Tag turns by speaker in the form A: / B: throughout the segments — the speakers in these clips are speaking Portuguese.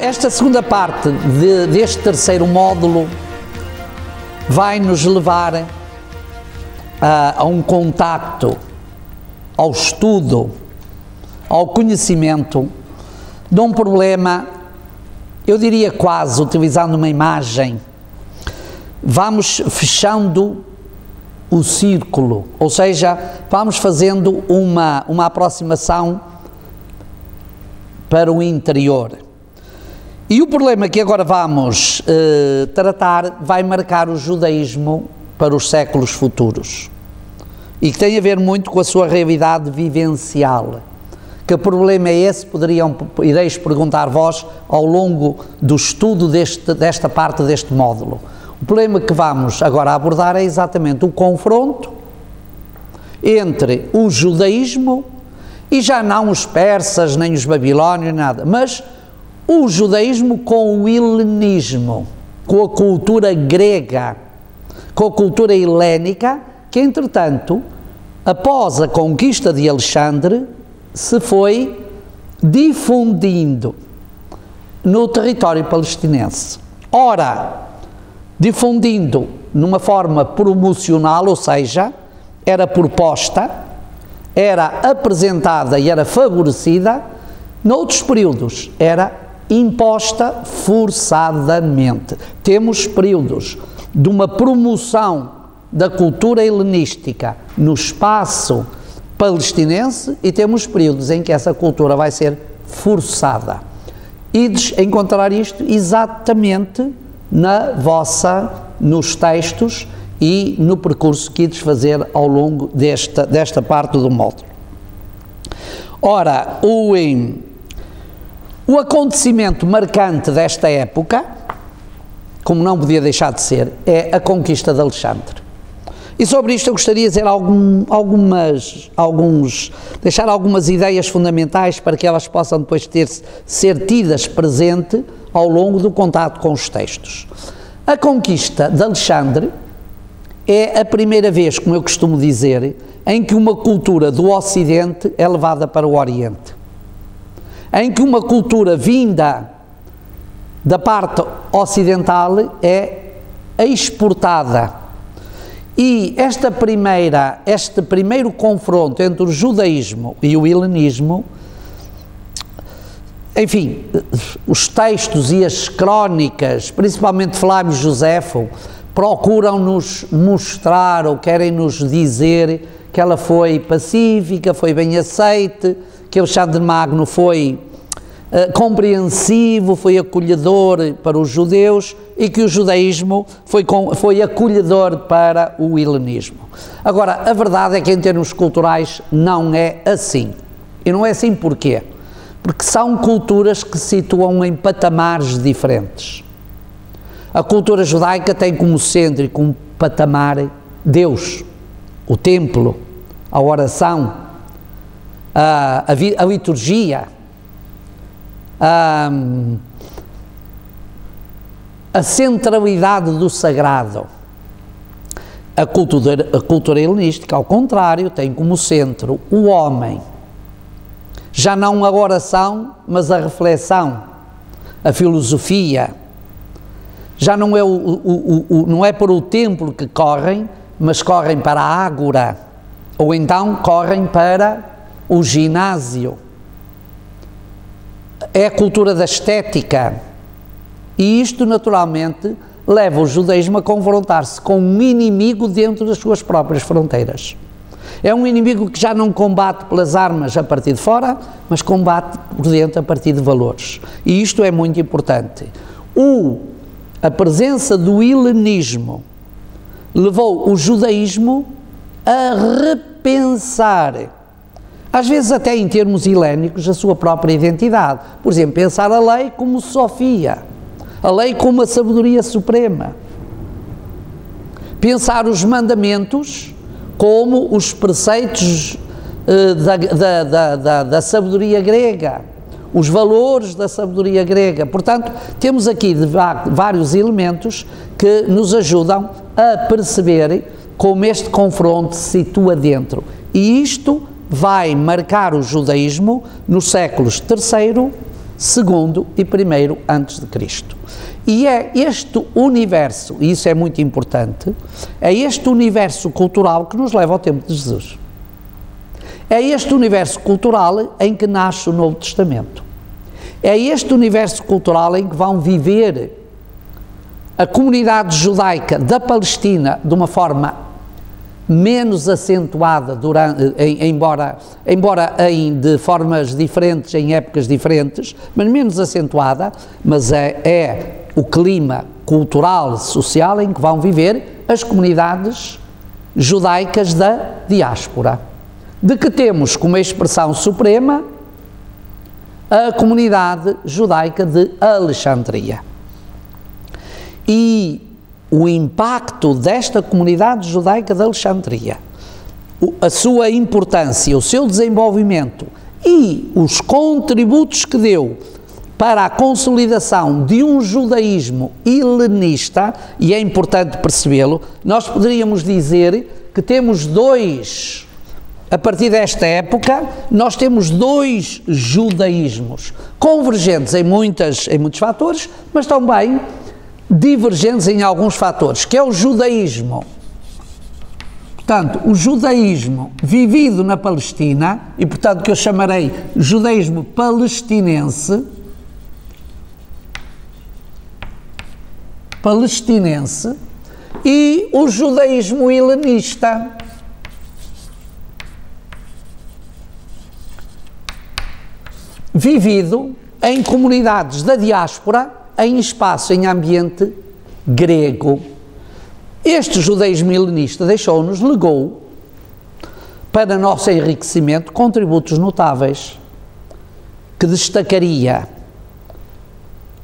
A: Esta segunda parte deste terceiro módulo vai nos levar a um contacto, ao estudo, ao conhecimento de um problema, eu diria quase, utilizando uma imagem, vamos fechando o círculo, ou seja, vamos fazendo uma aproximação para o interior. E o problema que agora vamos tratar vai marcar o judaísmo para os séculos futuros e que tem a ver muito com a sua realidade vivencial. Que problema é esse? Ireis perguntar vós ao longo do estudo desta parte deste módulo. O problema que vamos agora abordar é exatamente o confronto entre o judaísmo e já não os persas, nem os babilónios, nada, mas o judaísmo com o helenismo, com a cultura grega, com a cultura helénica, que entretanto, após a conquista de Alexandre, se foi difundindo no território palestinense. Ora, difundindo numa forma promocional, ou seja, era proposta, era apresentada e era favorecida, noutros períodos era imposta forçadamente. Temos períodos de uma promoção da cultura helenística no espaço palestinense e temos períodos em que essa cultura vai ser forçada. Ides encontrar isto exatamente nos textos e no percurso que ides fazer ao longo desta parte do módulo. Ora, o acontecimento marcante desta época, como não podia deixar de ser, é a conquista de Alexandre. E sobre isto eu gostaria de dizer deixar algumas ideias fundamentais para que elas possam depois ser tidas presente ao longo do contato com os textos. A conquista de Alexandre é a primeira vez, como eu costumo dizer, em que uma cultura do Ocidente é levada para o Oriente. Em que uma cultura vinda da parte ocidental é exportada. E este primeiro confronto entre o judaísmo e o helenismo, enfim, os textos e as crónicas, principalmente Flávio Joséfo, procuram-nos mostrar ou querem-nos dizer que ela foi pacífica, foi bem aceite, que Alexandre Magno foi compreensivo, foi acolhedor para os judeus e que o judaísmo foi acolhedor para o helenismo. Agora, a verdade é que em termos culturais não é assim. E não é assim porquê? Porque são culturas que se situam em patamares diferentes. A cultura judaica tem como centro e como patamar Deus, o templo, a oração, a liturgia, a centralidade do sagrado. A cultura helenística, ao contrário, tem como centro o homem. Já não a oração, mas a reflexão, a filosofia. Já não é, não é para o templo que correm, mas correm para a ágora, ou então correm para o ginásio. É a cultura da estética. E isto, naturalmente, leva o judaísmo a confrontar-se com um inimigo dentro das suas próprias fronteiras. É um inimigo que já não combate pelas armas a partir de fora, mas combate por dentro a partir de valores. E isto é muito importante. A presença do helenismo levou o judaísmo a repensar, às vezes até em termos helénicos, a sua própria identidade. Por exemplo, pensar a lei como Sofia, a lei como a sabedoria suprema. Pensar os mandamentos como os preceitos da sabedoria grega, os valores da sabedoria grega. Portanto, temos aqui vários elementos que nos ajudam a perceber como este confronto se situa dentro. E isto vai marcar o judaísmo nos séculos III, II e I antes de Cristo. E é este universo, e isso é muito importante, é este universo cultural que nos leva ao tempo de Jesus. É este universo cultural em que nasce o Novo Testamento. É este universo cultural em que vão viver a comunidade judaica da Palestina de uma forma menos acentuada, embora de formas diferentes, em épocas diferentes, mas menos acentuada, mas é o clima cultural, social em que vão viver as comunidades judaicas da diáspora, de que temos como expressão suprema a comunidade judaica de Alexandria. E o impacto desta comunidade judaica de Alexandria, a sua importância, o seu desenvolvimento e os contributos que deu para a consolidação de um judaísmo helenista, e é importante percebê-lo, nós poderíamos dizer que temos a partir desta época, nós temos dois judaísmos, convergentes em muitos fatores, mas também divergentes em alguns fatores, que é o judaísmo. Portanto, o judaísmo vivido na Palestina, e portanto que eu chamarei judaísmo palestinense, e o judaísmo helenista. Vivido em comunidades da diáspora, em espaço, em ambiente grego. Este judaísmo helenista legou, para nosso enriquecimento, contributos notáveis, que destacaria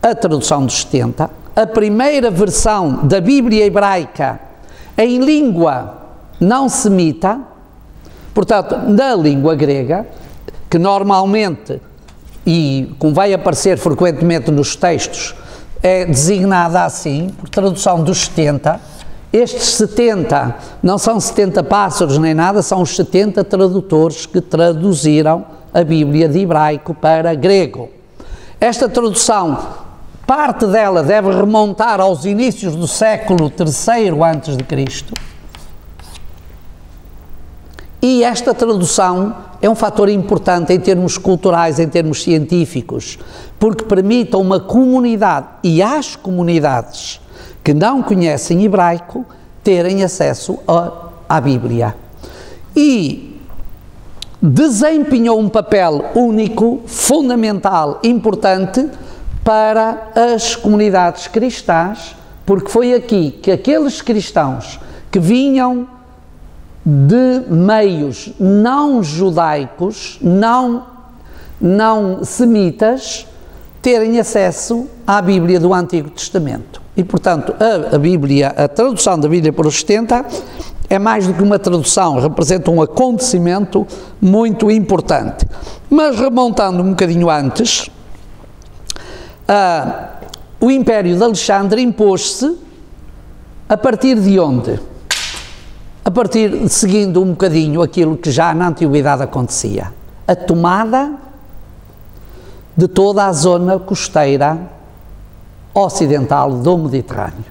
A: a tradução dos 70, a primeira versão da Bíblia hebraica em língua não semita, portanto, na língua grega, que normalmente, e como vai aparecer frequentemente nos textos, é designada assim, por tradução dos 70. Estes 70 não são 70 pássaros nem nada, são os 70 tradutores que traduziram a Bíblia de hebraico para grego. Esta tradução, parte dela deve remontar aos inícios do século III a.C. E esta tradução é um fator importante em termos culturais, em termos científicos, porque permite a uma comunidade e às comunidades que não conhecem hebraico terem acesso à Bíblia. E desempenhou um papel único, fundamental, importante para as comunidades cristãs, porque foi aqui que aqueles cristãos que vinham de meios não judaicos, não semitas, terem acesso à Bíblia do Antigo Testamento. E, portanto, a tradução da Bíblia para os 70 é mais do que uma tradução, representa um acontecimento muito importante. Mas, remontando um bocadinho antes, o Império de Alexandre impôs-se a partir de onde? Seguindo um bocadinho aquilo que já na Antiguidade acontecia, a tomada de toda a zona costeira ocidental do Mediterrâneo.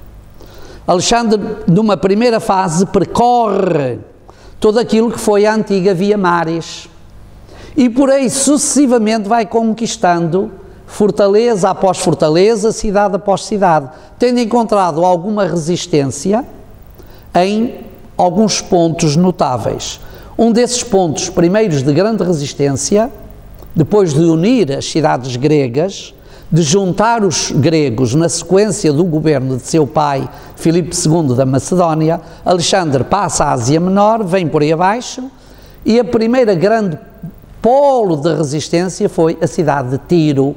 A: Alexandre, numa primeira fase, percorre todo aquilo que foi a antiga Via Maris e por aí sucessivamente vai conquistando fortaleza após fortaleza, cidade após cidade, tendo encontrado alguma resistência em alguns pontos notáveis. Um desses pontos primeiros de grande resistência, depois de unir as cidades gregas, de juntar os gregos na sequência do governo de seu pai, Filipe II da Macedónia, Alexandre passa à Ásia Menor, vem por aí abaixo, e a primeira grande polo de resistência foi a cidade de Tiro.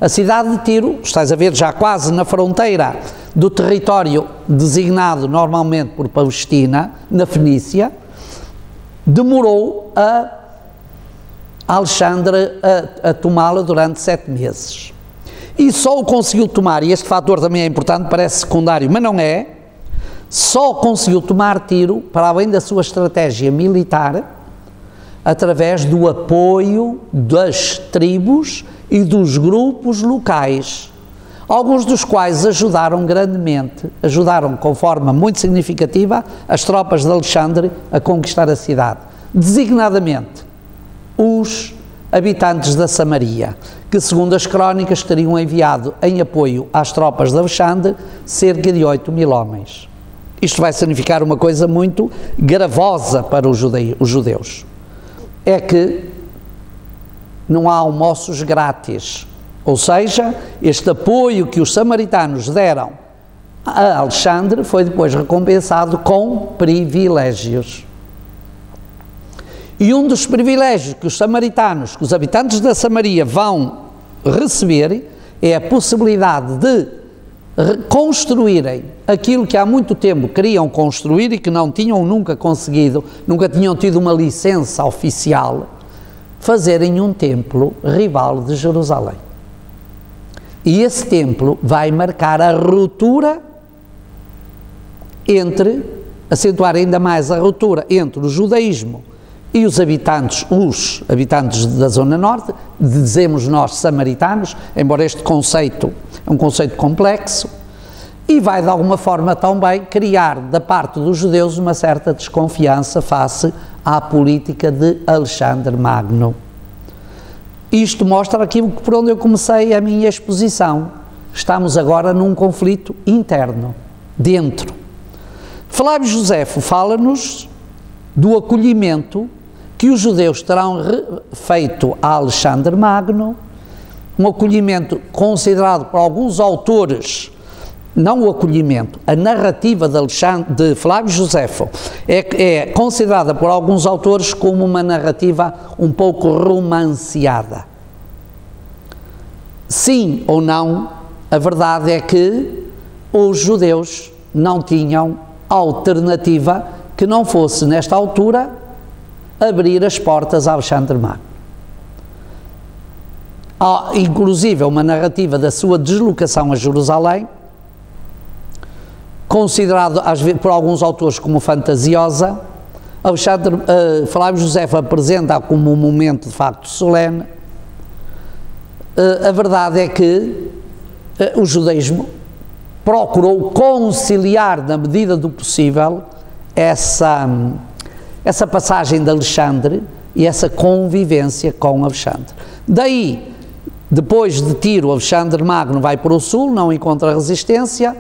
A: A cidade de Tiro, estás a ver já quase na fronteira do território designado normalmente por Palestina, na Fenícia, demorou a Alexandre a tomá-la durante 7 meses. E só o conseguiu tomar, e este fator também é importante, parece secundário, mas não é, só conseguiu tomar Tiro, para além da sua estratégia militar, através do apoio das tribos e dos grupos locais, alguns dos quais ajudaram grandemente, ajudaram com forma muito significativa as tropas de Alexandre a conquistar a cidade, designadamente os habitantes da Samaria, que segundo as crónicas teriam enviado em apoio às tropas de Alexandre cerca de 8.000 homens. Isto vai significar uma coisa muito gravosa para os judeus. É que não há almoços grátis, ou seja, este apoio que os samaritanos deram a Alexandre foi depois recompensado com privilégios. E um dos privilégios que os samaritanos, que os habitantes da Samaria vão receber, é a possibilidade de construírem aquilo que há muito tempo queriam construir e que não tinham nunca conseguido, nunca tinham tido uma licença oficial, fazerem um templo rival de Jerusalém. E esse templo vai marcar a ruptura acentuar ainda mais a ruptura entre o judaísmo e os habitantes da Zona Norte, dizemos nós samaritanos, embora este conceito é um conceito complexo, e vai de alguma forma também criar da parte dos judeus uma certa desconfiança face à política de Alexandre Magno. Isto mostra aquilo por onde eu comecei a minha exposição. Estamos agora num conflito interno, dentro. Flávio Josefo fala-nos do acolhimento que os judeus terão feito a Alexandre Magno, um acolhimento considerado por alguns autores, não o acolhimento, a narrativa de Flávio Josefo é considerada por alguns autores como uma narrativa um pouco romanceada. Sim ou não, a verdade é que os judeus não tinham alternativa que não fosse, nesta altura, abrir as portas a Alexandre Magno. Há, inclusive, uma narrativa da sua deslocação a Jerusalém, considerado por alguns autores como fantasiosa. Flávio Josefo apresenta como um momento de facto solene. A verdade é que o judaísmo procurou conciliar, na medida do possível, essa passagem de Alexandre e essa convivência com Alexandre. Daí, depois de Tiro, Alexandre Magno vai para o sul, não encontra resistência.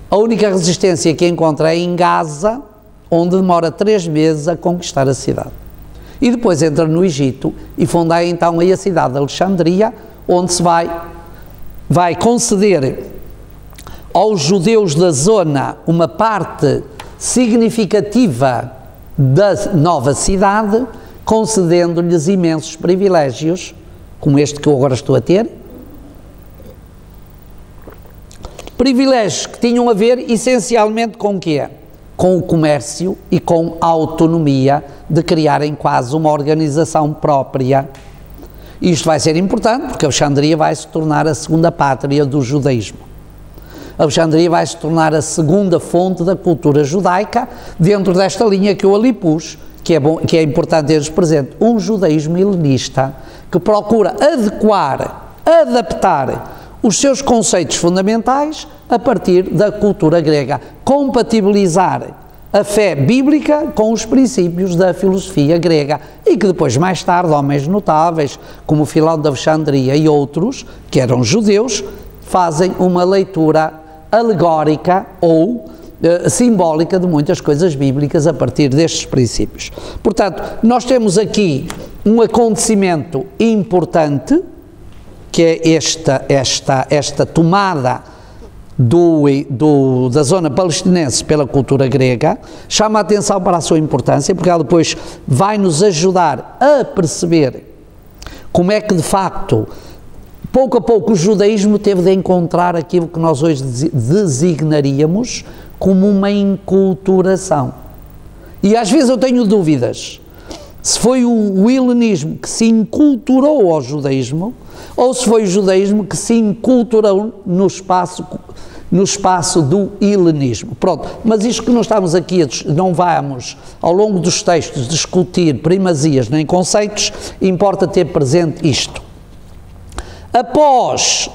A: A única resistência que encontra é em Gaza, onde demora 3 meses a conquistar a cidade. E depois entra no Egito e funda então aí a cidade de Alexandria, onde se vai conceder aos judeus da zona uma parte significativa da nova cidade, concedendo-lhes imensos privilégios, como este que eu agora estou a ter. Privilégios que tinham a ver essencialmente com o quê? Com o comércio e com a autonomia de criarem quase uma organização própria. Isto vai ser importante porque Alexandria vai se tornar a segunda pátria do judaísmo. Alexandria vai se tornar a segunda fonte da cultura judaica dentro desta linha que eu ali pus, que é importante ter presente, um judaísmo helenista que procura adaptar os seus conceitos fundamentais a partir da cultura grega, compatibilizar a fé bíblica com os princípios da filosofia grega e que depois, mais tarde, homens notáveis como Filão de Alexandria e outros, que eram judeus, fazem uma leitura alegórica ou simbólica de muitas coisas bíblicas a partir destes princípios. Portanto, nós temos aqui um acontecimento importante, que é esta tomada da zona palestinense pela cultura grega. Chama a atenção para a sua importância, porque ela depois vai nos ajudar a perceber como é que, de facto, pouco a pouco o judaísmo teve de encontrar aquilo que nós hoje designaríamos como uma enculturação. E às vezes eu tenho dúvidas se foi o helenismo que se enculturou ao judaísmo ou se foi o judaísmo que se inculturou no espaço do helenismo. Pronto, mas isto que nós estamos aqui, não vamos, ao longo dos textos, discutir primazias nem conceitos, importa ter presente isto. Após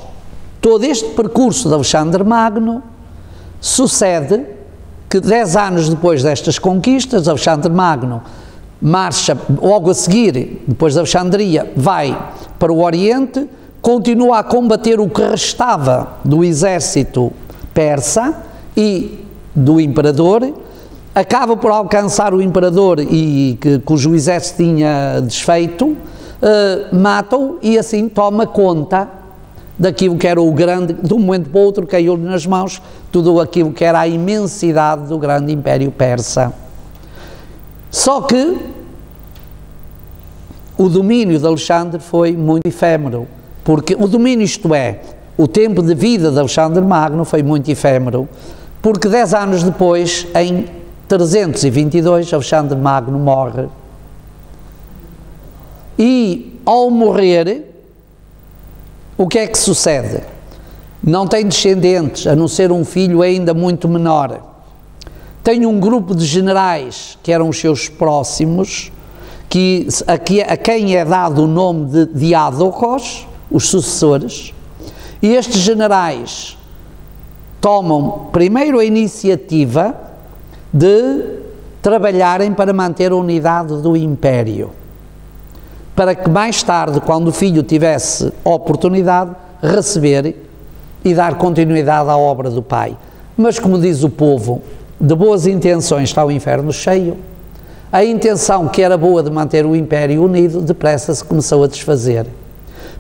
A: todo este percurso de Alexandre Magno, sucede que 10 anos depois destas conquistas, Alexandre Magno marcha, logo a seguir, depois de Alexandria, vai para o Oriente, continua a combater o que restava do exército persa e do imperador, acaba por alcançar o imperador cujo exército tinha desfeito, mata-o e assim toma conta daquilo que era o grande, de um momento para o outro caiu-lhe nas mãos tudo aquilo que era a imensidade do grande império persa. Só que o domínio de Alexandre foi muito efêmero, porque o domínio, isto é, o tempo de vida de Alexandre Magno foi muito efêmero, porque 10 anos depois, em 322, Alexandre Magno morre. E ao morrer, o que é que sucede? Não tem descendentes, a não ser um filho ainda muito menor. Tem um grupo de generais que eram os seus próximos, a quem é dado o nome de diádocos, os sucessores, e estes generais tomam primeiro a iniciativa de trabalharem para manter a unidade do império, para que mais tarde, quando o filho tivesse oportunidade, receber e dar continuidade à obra do pai. Mas, como diz o povo, de boas intenções está o inferno cheio. A intenção que era boa de manter o império unido, depressa se começou a desfazer.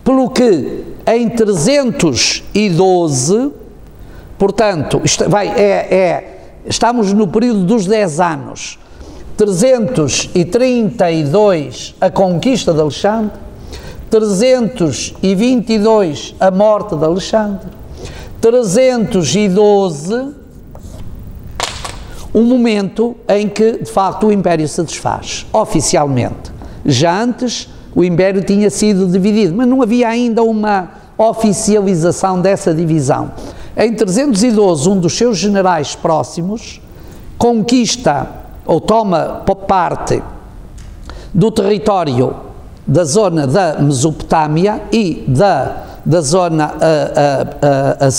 A: Pelo que, em 312, portanto, estamos no período dos 10 anos, 332 a conquista de Alexandre, 322 a morte de Alexandre, 312 um momento em que de facto o império se desfaz, oficialmente. Já antes o império tinha sido dividido, mas não havia ainda uma oficialização dessa divisão. Em 312 um dos seus generais próximos conquista ou toma parte do território da zona da Mesopotâmia e da zona a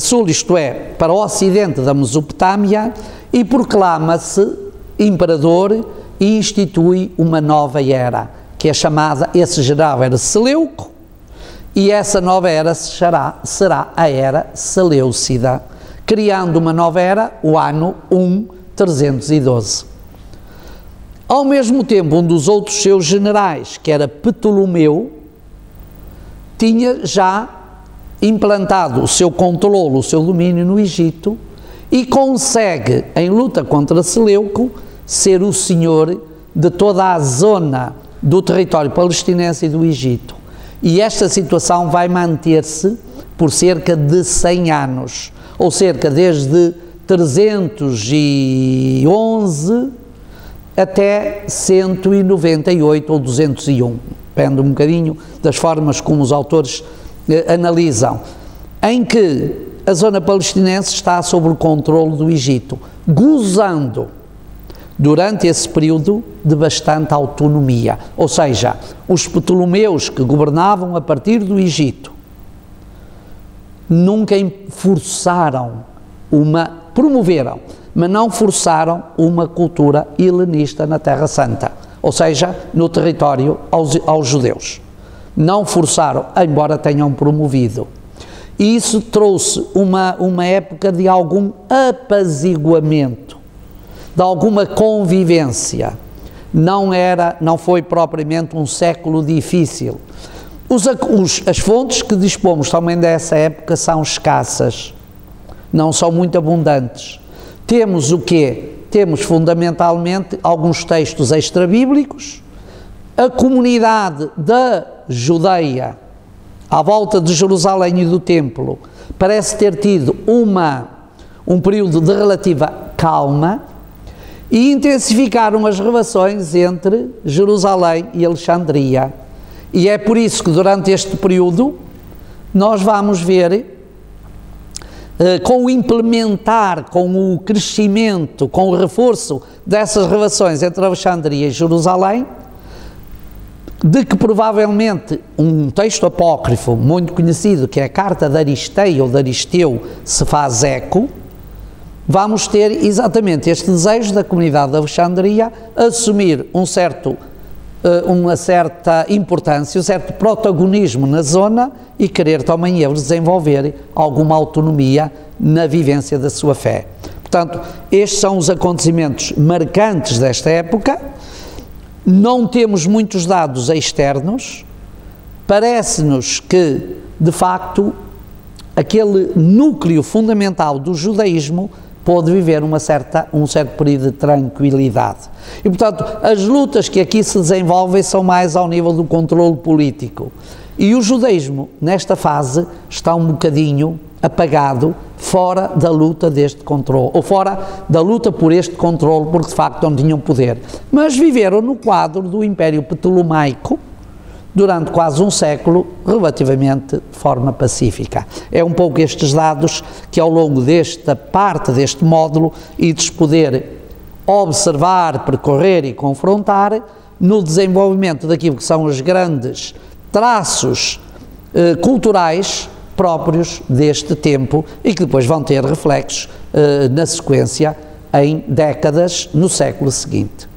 A: sul, isto é, para o ocidente da Mesopotâmia, e proclama-se imperador e institui uma nova era, que é chamada, esse general era Seleuco, e essa nova era será a era Seleucida, criando uma nova era, o ano 312. Ao mesmo tempo, um dos outros seus generais, que era Ptolomeu, tinha já implantado o seu controle, o seu domínio no Egito, e consegue, em luta contra Seleuco, ser o senhor de toda a zona do território palestinense e do Egito. E esta situação vai manter-se por cerca de 100 anos, ou cerca desde 311 até 198 ou 201, depende um bocadinho das formas como os autores analisam, em que a zona palestinense está sob o controle do Egito, gozando durante esse período de bastante autonomia, ou seja, os Ptolomeus que governavam a partir do Egito nunca promoveram, mas não forçaram uma cultura helenista na Terra Santa, ou seja, no território aos judeus. Não forçaram, embora tenham promovido. E isso trouxe uma época de algum apaziguamento, de alguma convivência. Não foi propriamente um século difícil. As fontes que dispomos também dessa época são escassas, não são muito abundantes. Temos o quê? Temos fundamentalmente alguns textos extrabíblicos, a comunidade da Judeia, à volta de Jerusalém e do Templo, parece ter tido um período de relativa calma e intensificaram as relações entre Jerusalém e Alexandria. E é por isso que durante este período nós vamos ver, com o implementar, com o crescimento, com o reforço dessas relações entre Alexandria e Jerusalém, de que provavelmente um texto apócrifo muito conhecido, que é a Carta de Aristeia ou de Aristeu, se faz eco, vamos ter exatamente este desejo da comunidade de Alexandria assumir uma certa importância, um certo protagonismo na zona e querer também eles desenvolver alguma autonomia na vivência da sua fé. Portanto, estes são os acontecimentos marcantes desta época. Não temos muitos dados externos, parece-nos que, de facto, aquele núcleo fundamental do judaísmo pôde viver um certo período de tranquilidade. E, portanto, as lutas que aqui se desenvolvem são mais ao nível do controle político. E o judaísmo, nesta fase, está um bocadinho apagado, fora da luta deste controle, ou fora da luta por este controle, porque de facto não tinham poder. Mas viveram no quadro do Império Ptolomaico, durante quase um século, relativamente de forma pacífica. É um pouco estes dados que ao longo desta parte, deste módulo, ides poder observar, percorrer e confrontar no desenvolvimento daquilo que são os grandes traços culturais próprios deste tempo e que depois vão ter reflexos na sequência em décadas no século seguinte.